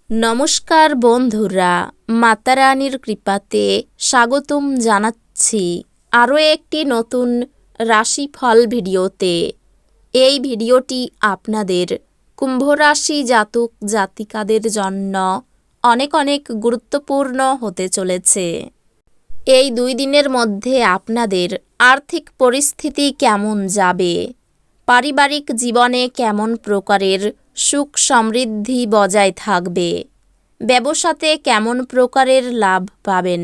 নমস্কার বন্ধুরা, মাতারানীর কৃপাতে স্বাগতম জানাচ্ছি আরও একটি নতুন রাশিফল ভিডিওতে। এই ভিডিওটি আপনাদের কুম্ভ রাশি জাতক জাতিকাদের জন্য অনেক অনেক গুরুত্বপূর্ণ হতে চলেছে। এই 2 দিনের মধ্যে আপনাদের আর্থিক পরিস্থিতি কেমন যাবে, পারিবারিক জীবনে কেমন প্রকারের সুখ সমৃদ্ধি বজায় থাকবে, ব্যবসাতে কেমন প্রকারের লাভ পাবেন,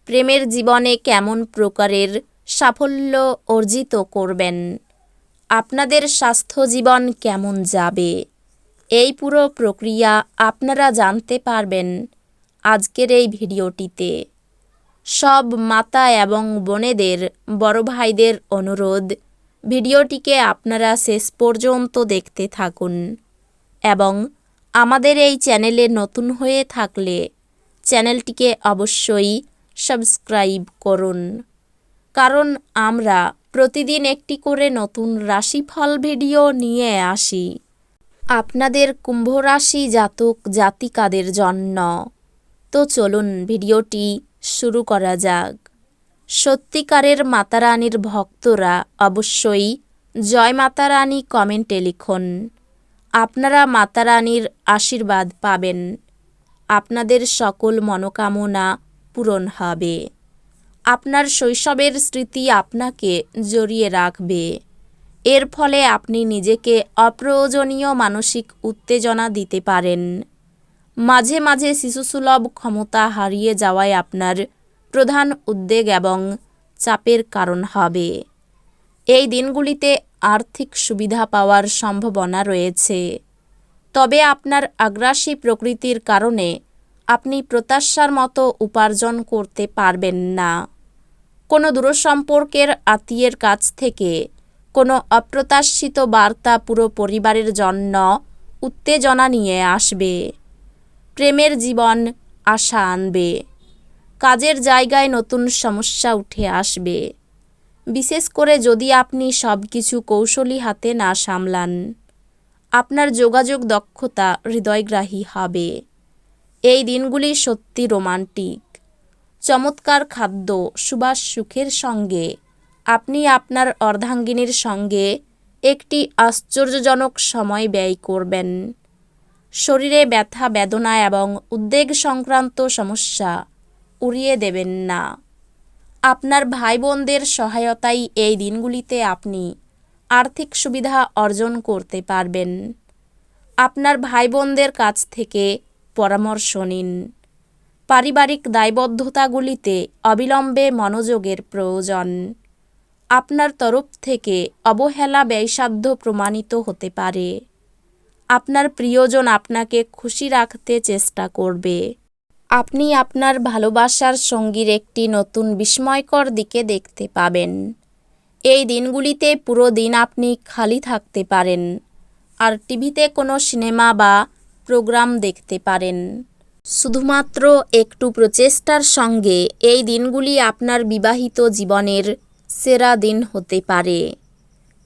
প্রেমের জীবনে কেমন প্রকারের সাফল্য অর্জিত করবেন, আপনাদের স্বাস্থ্য জীবন কেমন যাবে, এই পুরো প্রক্রিয়া আপনারা জানতে পারবেন আজকের এই ভিডিওটিতে। সব মাতা এবং বোনেদের, বড় ভাইদের অনুরোধ, ভিডিওটিকে আপনারা শেষ পর্যন্ত দেখতে থাকুন এবং আমাদের এই চ্যানেলে নতুন হয়ে থাকলে চ্যানেলটিকে অবশ্যই সাবস্ক্রাইব করুন, কারণ আমরা প্রতিদিন একটি করে নতুন রাশিফল ভিডিও নিয়ে আসি আপনাদের কুম্ভ রাশি জাতক জাতিকাদের জন্য। তো চলুন ভিডিওটি শুরু করা যাক। সত্যিকারের মাতারানীর ভক্তরা অবশ্যই জয় মাতারানী কমেন্টে লিখুন। আপনারা মাতারানীর আশীর্বাদ পাবেন, আপনাদের সকল মনোকামনা পূরণ হবে, আপনার শৈশবের স্মৃতি আপনাকে জড়িয়ে রাখবে। এর ফলে আপনি নিজেকে অপ্রয়োজনীয় মানসিক উত্তেজনা দিতে পারেন। মাঝে মাঝে শিশুসুলভ ক্ষমতা হারিয়ে যাওয়ায় আপনার প্রধান উদ্বেগ এবং চাপের কারণ হবে। এই দিনগুলিতে আর্থিক সুবিধা পাওয়ার সম্ভাবনা রয়েছে, তবে আপনার আগ্রাসী প্রকৃতির কারণে আপনি প্রত্যাশার মতো উপার্জন করতে পারবেন না। কোনো দূরসম্পর্কের আত্মীয়ের কাছ থেকে কোনো অপ্রত্যাশিত বার্তা পুরো পরিবারের জন্য উত্তেজনা নিয়ে আসবে। প্রেমের জীবন আশা আনবে, কাজের জায়গায় নতুন সমস্যা উঠে আসবে, বিশেষ করে যদি আপনি সব কিছু কৌশলী হাতে না সামলান। আপনার যোগাযোগ দক্ষতা হৃদয়গ্রাহী হবে। এই দিনগুলি সত্যি রোমান্টিক। চমৎকার খাদ্য, সুবাস সুখের সঙ্গে আপনি আপনার অর্ধাঙ্গিনীর সঙ্গে একটি আশ্চর্যজনক সময় ব্যয় করবেন। শরীরে ব্যথা বেদনা এবং উদ্বেগ সংক্রান্ত সমস্যা উড়িয়ে দেবেন না। আপনার ভাই বোনদের সহায়তায় এই দিনগুলিতে আপনি আর্থিক সুবিধা অর্জন করতে পারবেন। আপনার ভাই বোনদের কাছ থেকে পরামর্শ নিন। পারিবারিক দায়বদ্ধতাগুলিতে অবিলম্বে মনোযোগের প্রয়োজন। আপনার তরফ থেকে অবহেলা ব্যয়সাধ্য প্রমাণিত হতে পারে। আপনার প্রিয়জন আপনাকে খুশি রাখতে চেষ্টা করবে। আপনি আপনার ভালোবাসার সঙ্গীর একটি নতুন বিস্ময়কর দিকে দেখতে পাবেন। এই দিনগুলিতে পুরো দিন আপনি খালি থাকতে পারেন আর টিভিতে কোনো সিনেমা বা প্রোগ্রাম দেখতে পারেন। শুধুমাত্র একটু প্রচেষ্টার সঙ্গে এই দিনগুলি আপনার বিবাহিত জীবনের সেরা দিন হতে পারে।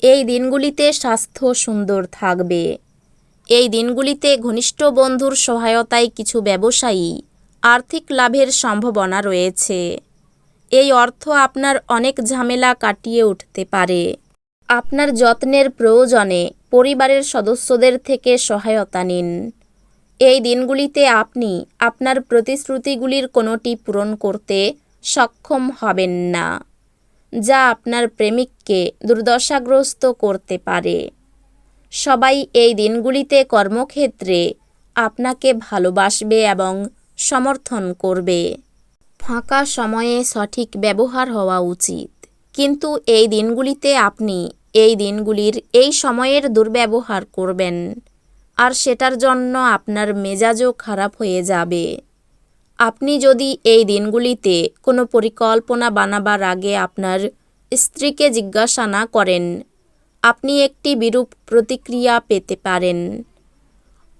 এই দিনগুলিতে স্বাস্থ্য সুন্দর থাকবে। এই দিনগুলিতে ঘনিষ্ঠ বন্ধুর সহায়তায় কিছু ব্যবসায়ী আর্থিক লাভের সম্ভাবনা রয়েছে। এই অর্থ আপনার অনেক ঝামেলা কাটিয়ে উঠতে পারে। আপনার যত্নের প্রয়োজনে পরিবারের সদস্যদের থেকে সহায়তা নিন। এই দিনগুলিতে আপনি আপনার প্রতিশ্রুতিগুলির কোনোটি পূরণ করতে সক্ষম হবেন না, যা আপনার প্রেমিককে দুর্দশাগ্রস্ত করতে পারে। সবাই এই দিনগুলিতে কর্মক্ষেত্রে আপনাকে ভালোবাসবে এবং সমর্থন করবে। ফাঁকা সময়ে সঠিক ব্যবহার হওয়া উচিত, কিন্তু এই দিনগুলিতে আপনি এই দিনগুলির এই সময়ের দুর্ব্যবহার করবেন আর সেটার জন্য আপনার মেজাজও খারাপ হয়ে যাবে। আপনি যদি এই দিনগুলিতে কোনো পরিকল্পনা বানাবার আগে আপনার স্ত্রীকে জিজ্ঞাসা না করেন, আপনি একটি বিরূপ প্রতিক্রিয়া পেতে পারেন।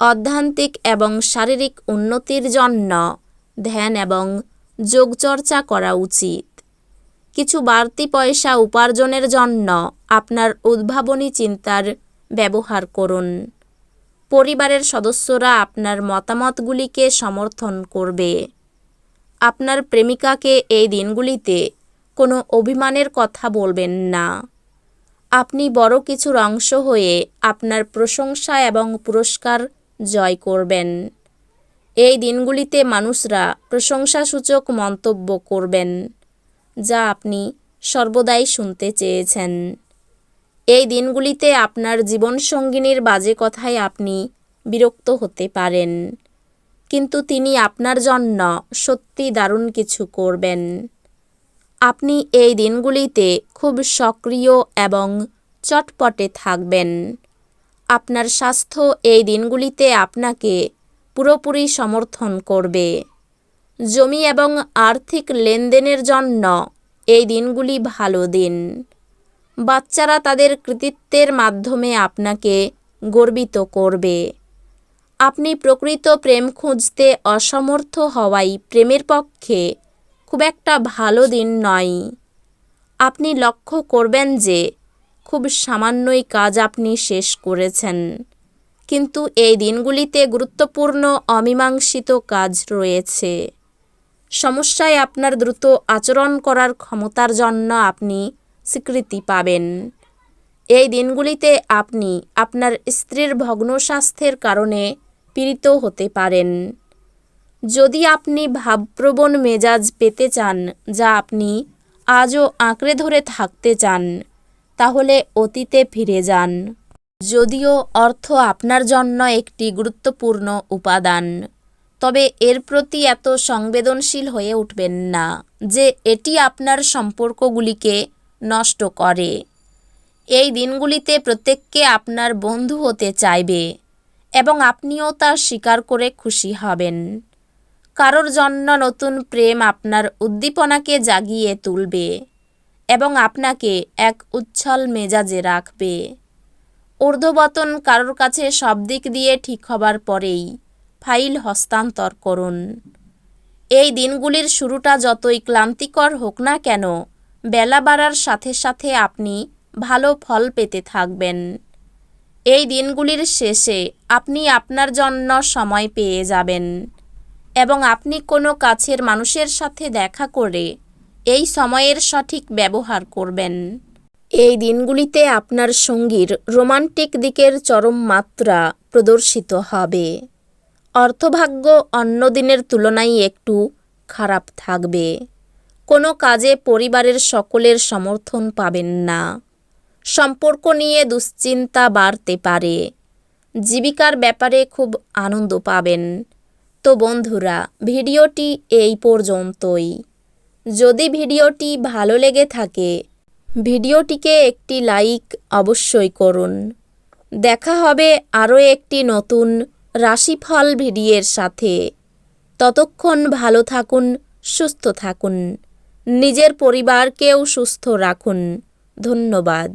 আধ্যাত্মিক এবং শারীরিক উন্নতির জন্য ধ্যান এবং যোগচর্চা করা উচিত। কিছু বাড়তি পয়সা উপার্জনের জন্য আপনার উদ্ভাবনী চিন্তার ব্যবহার করুন। পরিবারের সদস্যরা আপনার মতামতগুলিকে সমর্থন করবে। আপনার প্রেমিকাকে এই দিনগুলিতে কোনো অভিমানের কথা বলবেন না। আপনি বড় কিছুর অংশ হয়ে আপনার প্রশংসা এবং পুরস্কার জয় করবেন। এই দিনগুলিতে মানুষরা প্রশংসাসূচক মন্তব্য করবেন, যা আপনি সর্বদাই শুনতে চেয়েছেন। এই দিনগুলিতে আপনার জীবনসঙ্গিনীর বাজে কথায় আপনি বিরক্ত হতে পারেন, কিন্তু তিনি আপনার জন্য সত্যি দারুণ কিছু করবেন। আপনি এই দিনগুলিতে খুব সক্রিয় এবং চটপটে থাকবেন। আপনার স্বাস্থ্য এই দিনগুলিতে আপনাকে পুরোপুরি সমর্থন করবে। জমি এবং আর্থিক লেনদেনের জন্য এই দিনগুলি ভালো দিন। বাচ্চারা তাদের কৃতিত্বের মাধ্যমে আপনাকে গর্বিত করবে। আপনি প্রকৃত প্রেম খুঁজতে অসমর্থ হওয়াই প্রেমের পক্ষে খুব একটা ভালো দিন নয়। আপনি লক্ষ্য করবেন যে খুব সামান্যই কাজ আপনি শেষ করেছেন, কিন্তু এই দিনগুলিতে গুরুত্বপূর্ণ অমীমাংসিত কাজ রয়েছে। সমস্যায় আপনার দ্রুত আচরণ করার ক্ষমতার জন্য আপনি স্বীকৃতি পাবেন। এই দিনগুলিতে আপনি আপনার স্ত্রীর ভগ্ন স্বাস্থ্যের কারণে পীড়িত হতে পারেন। যদি আপনি ভাবপ্রবণ মেজাজ পেতে চান যা আপনি আজও আঁকড়ে ধরে থাকতে চান, তাহলে অতীতে ফিরে যান। যদিও অর্থ আপনার জন্য একটি গুরুত্বপূর্ণ উপাদান, তবে এর প্রতি এত সংবেদনশীল হয়ে উঠবেন না যে এটি আপনার সম্পর্কগুলিকে নষ্ট করে। এই দিনগুলিতে প্রত্যেককে আপনার বন্ধু হতে চাইবে এবং আপনিও তা স্বীকার করে খুশি হবেন। কারোর জন্য নতুন প্রেম আপনার উদ্দীপনাকে জাগিয়ে তুলবে এবং আপনাকে এক উচ্ছল মেজাজে রাখবে। ঊর্ধ্ববতন কারোর কাছে সব দিক দিয়ে ঠিক হবার পরেই ফাইল হস্তান্তর করুন। এই দিনগুলির শুরুটা যতই ক্লান্তিকর হোক না কেন, বেলা বাড়ার সাথে সাথে আপনি ভালো ফল পেতে থাকবেন। এই দিনগুলির শেষে আপনি আপনার জন্য সময় পেয়ে যাবেন এবং আপনি কোনো কাছের মানুষের সাথে দেখা করে এই সময়ের সঠিক ব্যবহার করবেন। এই দিনগুলিতে আপনার সঙ্গীর রোমান্টিক দিকের চরম মাত্রা প্রদর্শিত হবে। অর্থভাগ্য অন্য দিনের তুলনায় একটু খারাপ থাকবে। কোনো কাজে পরিবারের সকলের সমর্থন পাবেন না। সম্পর্ক নিয়ে দুশ্চিন্তা বাড়তে পারে। জীবিকার ব্যাপারে খুব আনন্দ পাবেন। তো বন্ধুরা, ভিডিওটি এই পর্যন্তই। যদি ভিডিওটি ভালো লেগে থাকে, ভিডিওটিকে একটি লাইক অবশ্যই করুন। দেখা হবে আরও একটি নতুন রাশিফল ভিডিওর সাথে। ততক্ষণ ভালো থাকুন, সুস্থ থাকুন, নিজের পরিবারকেও সুস্থ রাখুন। ধন্যবাদ।